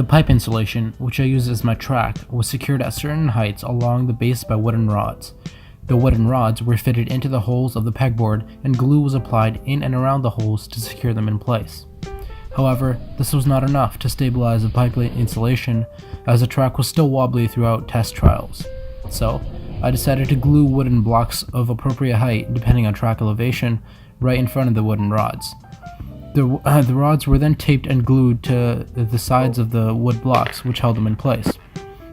The pipe insulation, which I used as my track, was secured at certain heights along the base by wooden rods. The wooden rods were fitted into the holes of the pegboard and glue was applied in and around the holes to secure them in place. However, this was not enough to stabilize the pipe insulation, as the track was still wobbly throughout test trials. So, I decided to glue wooden blocks of appropriate height, depending on track elevation, right in front of the wooden rods. The rods were then taped and glued to the sides of the wood blocks, which held them in place.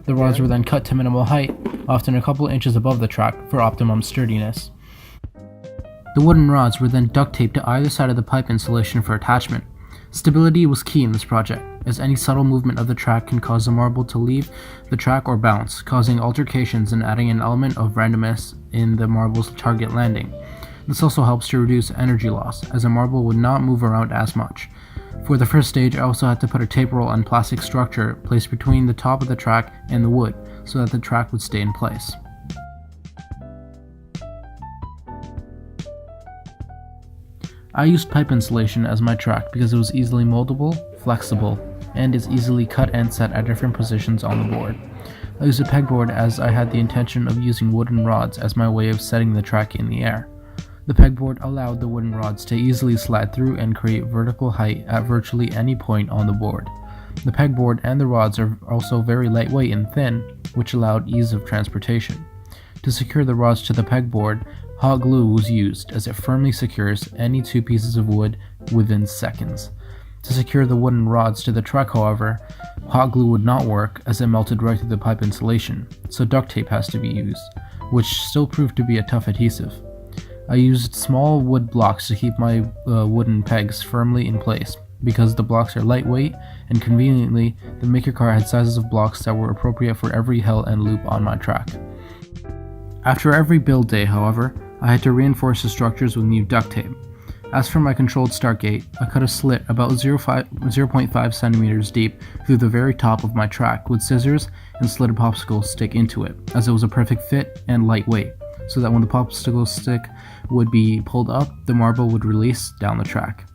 The rods were then cut to minimal height, often a couple inches above the track, for optimum sturdiness. The wooden rods were then duct taped to either side of the pipe insulation for attachment. Stability was key in this project, as any subtle movement of the track can cause the marble to leave the track or bounce, causing altercations and adding an element of randomness in the marble's target landing. This also helps to reduce energy loss, as a marble would not move around as much. For the first stage, I also had to put a tape roll and plastic structure placed between the top of the track and the wood, so that the track would stay in place. I used pipe insulation as my track because it was easily moldable, flexible, and is easily cut and set at different positions on the board. I used a pegboard as I had the intention of using wooden rods as my way of setting the track in the air. The pegboard allowed the wooden rods to easily slide through and create vertical height at virtually any point on the board. The pegboard and the rods are also very lightweight and thin, which allowed ease of transportation. To secure the rods to the pegboard, hot glue was used, as it firmly secures any two pieces of wood within seconds. To secure the wooden rods to the track, however, hot glue would not work, as it melted right through the pipe insulation, so duct tape has to be used, which still proved to be a tough adhesive. I used small wood blocks to keep my wooden pegs firmly in place, because the blocks are lightweight, and conveniently, the maker car had sizes of blocks that were appropriate for every hill and loop on my track. After every build day, however, I had to reinforce the structures with new duct tape. As for my controlled start gate, I cut a slit about 0.5 centimeters deep through the very top of my track with scissors and slid a popsicle stick into it, as it was a perfect fit and lightweight, so that when the popsicle stick would be pulled up, the marble would release down the track.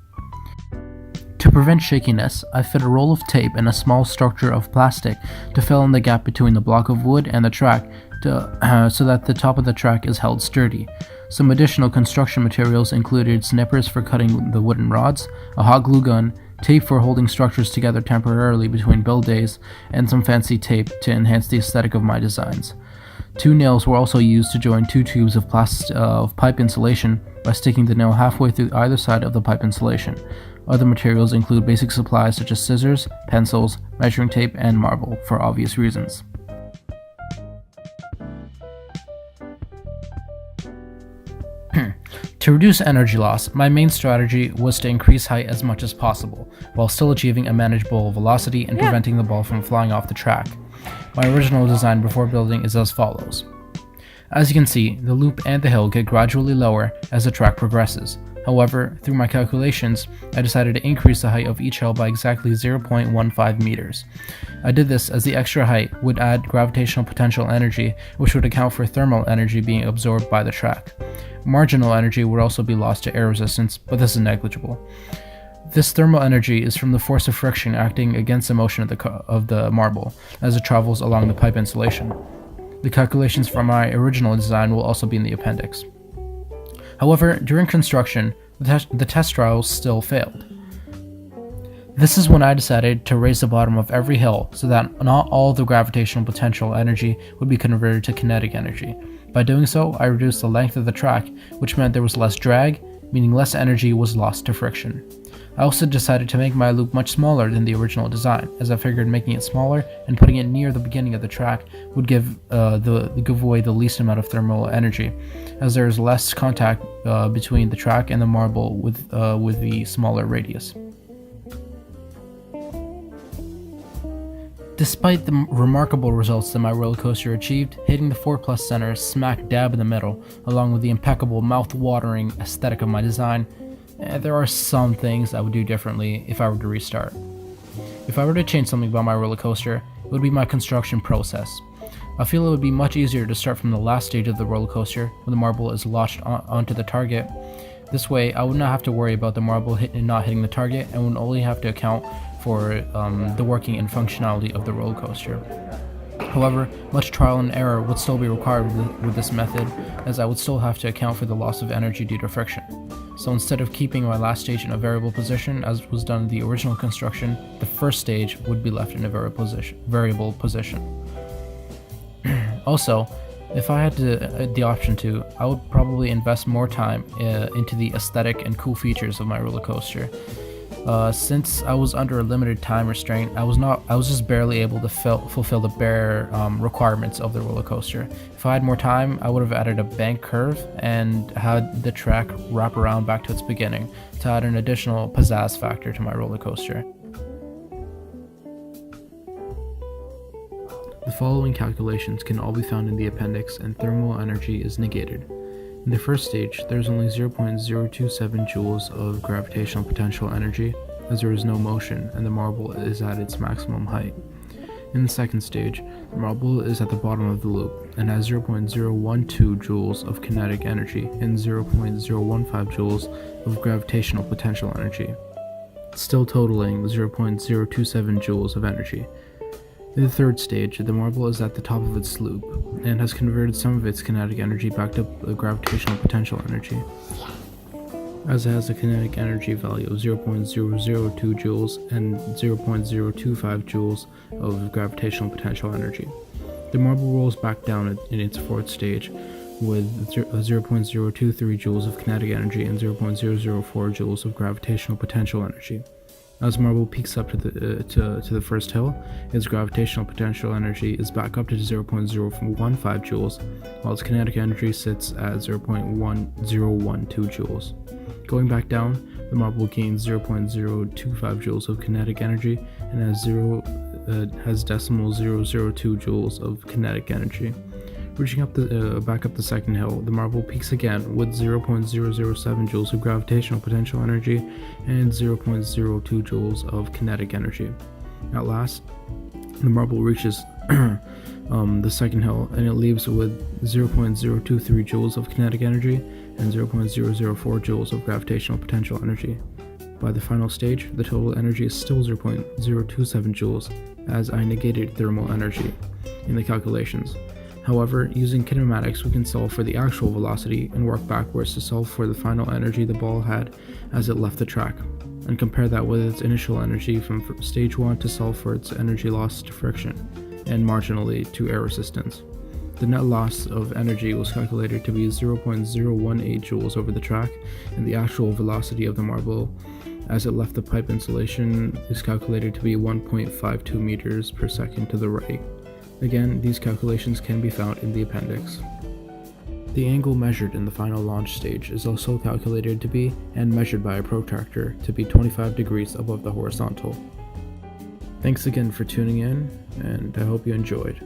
To prevent shakiness, I fit a roll of tape and a small structure of plastic to fill in the gap between the block of wood and the track so that the top of the track is held sturdy. Some additional construction materials included snippers for cutting the wooden rods, a hot glue gun, tape for holding structures together temporarily between build days, and some fancy tape to enhance the aesthetic of my designs. 2 nails were also used to join 2 tubes of pipe insulation by sticking the nail halfway through either side of the pipe insulation. Other materials include basic supplies such as scissors, pencils, measuring tape, and marble, for obvious reasons. To reduce energy loss, my main strategy was to increase height as much as possible, while still achieving a manageable velocity and preventing the ball from flying off the track. My original design before building is as follows. As you can see, the loop and the hill get gradually lower as the track progresses. However, through my calculations, I decided to increase the height of each hill by exactly 0.15 meters. I did this as the extra height would add gravitational potential energy, which would account for thermal energy being absorbed by the track. Marginal energy would also be lost to air resistance, but this is negligible. This thermal energy is from the force of friction acting against the motion of the marble as it travels along the pipe insulation. The calculations from my original design will also be in the appendix. However, during construction, the test trials still failed. This is when I decided to raise the bottom of every hill so that not all the gravitational potential energy would be converted to kinetic energy. By doing so, I reduced the length of the track, which meant there was less drag, meaning less energy was lost to friction. I also decided to make my loop much smaller than the original design, as I figured making it smaller and putting it near the beginning of the track would give away the least amount of thermal energy, as there is less contact between the track and the marble with the smaller radius. Despite the remarkable results that my roller coaster achieved, hitting the 4+ center smack dab in the middle, along with the impeccable mouth-watering aesthetic of my design, there are some things I would do differently if I were to restart. If I were to change something about my roller coaster, it would be my construction process. I feel it would be much easier to start from the last stage of the roller coaster when the marble is launched onto the target. This way, I would not have to worry about the marble not hitting the target and would only have to account for the working and functionality of the roller coaster. However, much trial and error would still be required with this method, as I would still have to account for the loss of energy due to friction. So instead of keeping my last stage in a variable position as was done in the original construction, the first stage would be left in a variable position. Also, if I had the option to, I would probably invest more time into the aesthetic and cool features of my roller coaster. Since I was under a limited time restraint, I was just barely able to fulfill the bare requirements of the roller coaster. If I had more time, I would have added a bank curve and had the track wrap around back to its beginning to add an additional pizzazz factor to my roller coaster. The following calculations can all be found in the appendix, and thermal energy is negated. In the first stage, there is only 0.027 joules of gravitational potential energy, as there is no motion and the marble is at its maximum height. In the second stage, the marble is at the bottom of the loop and has 0.012 joules of kinetic energy and 0.015 joules of gravitational potential energy, still totaling 0.027 joules of energy. In the third stage, the marble is at the top of its loop and has converted some of its kinetic energy back to gravitational potential energy, as it has a kinetic energy value of 0.002 joules and 0.025 joules of gravitational potential energy. The marble rolls back down in its fourth stage with 0.023 joules of kinetic energy and 0.004 joules of gravitational potential energy. As marble peaks up to the first hill, its gravitational potential energy is back up to 0.015 joules, while its kinetic energy sits at 0.1012 joules. Going back down, the marble gains 0.025 joules of kinetic energy and has decimal 002 joules of kinetic energy. Reaching back up the second hill, the marble peaks again with 0.007 joules of gravitational potential energy and 0.02 joules of kinetic energy. At last, the marble reaches the second hill and it leaves with 0.023 joules of kinetic energy and 0.004 joules of gravitational potential energy. By the final stage, the total energy is still 0.027 joules, as I negated thermal energy in the calculations. However, using kinematics, we can solve for the actual velocity and work backwards to solve for the final energy the ball had as it left the track, and compare that with its initial energy from stage 1 to solve for its energy loss to friction, and marginally to air resistance. The net loss of energy was calculated to be 0.018 joules over the track, and the actual velocity of the marble as it left the pipe insulation is calculated to be 1.52 meters per second to the right. Again, these calculations can be found in the appendix. The angle measured in the final launch stage is also calculated to be, and measured by a protractor, to be 25 degrees above the horizontal. Thanks again for tuning in, and I hope you enjoyed.